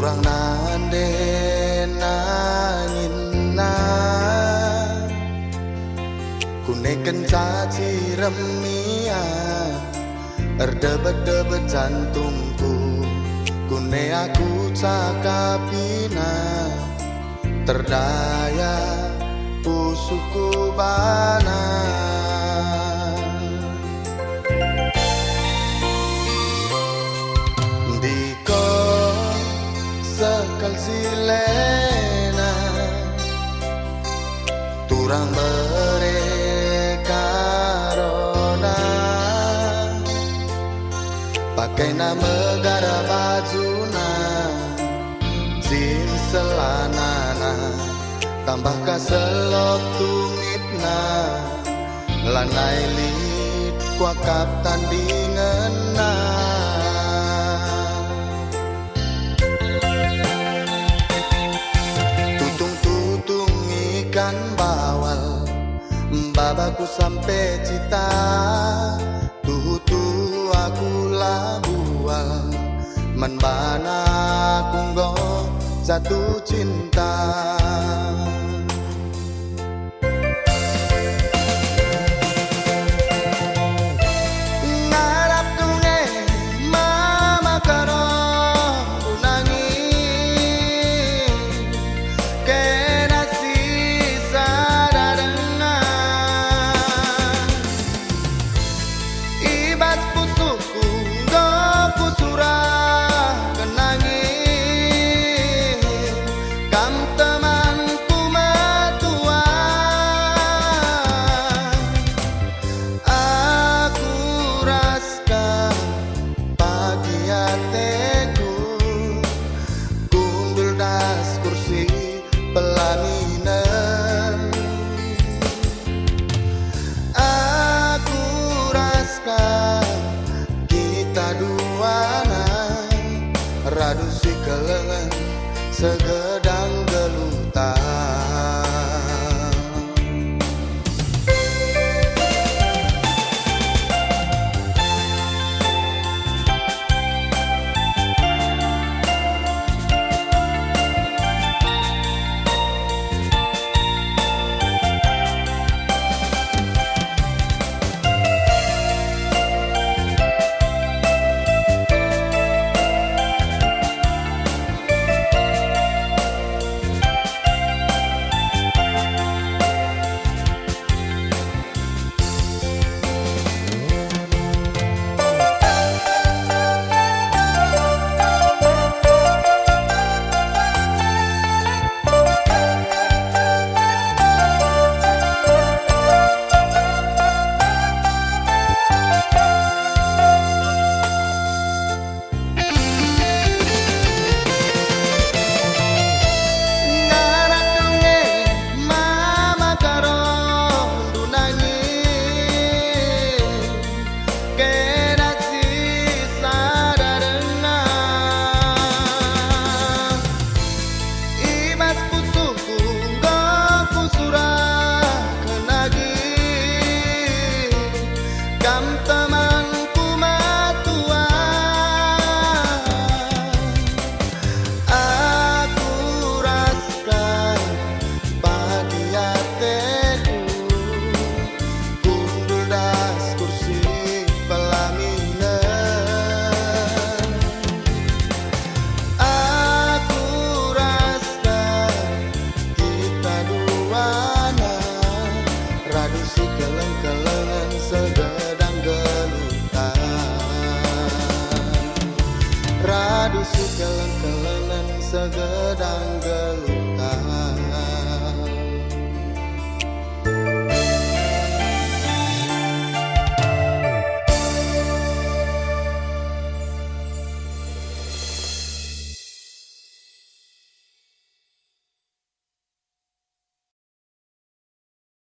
Turang nande nangina Kunekan caci remia Erdebet-debet jantungku Kune aku cakapina Terdaya pusuku bana Diko sekal silena Turang berekarona Pakai nama gara bajuna Jin selanana Tambah kaselot tumitna Lanai lit kuakap tandingenna Tutung-tutung ikan bawal Babaku sampai cita Tutu aku labual Menbana kunggo jatuh cinta Ngarap tunge mama karo unangi Kena sisa dadengan Ibas pusuku go pusurah kenangi Kam temanku metua Aku raskan pagi hatiku Gundul das kursi pelaminan Aku raskan kita duana Radu si kelengan segedang gelutan Radu si keleng-kelengan segedang gelutan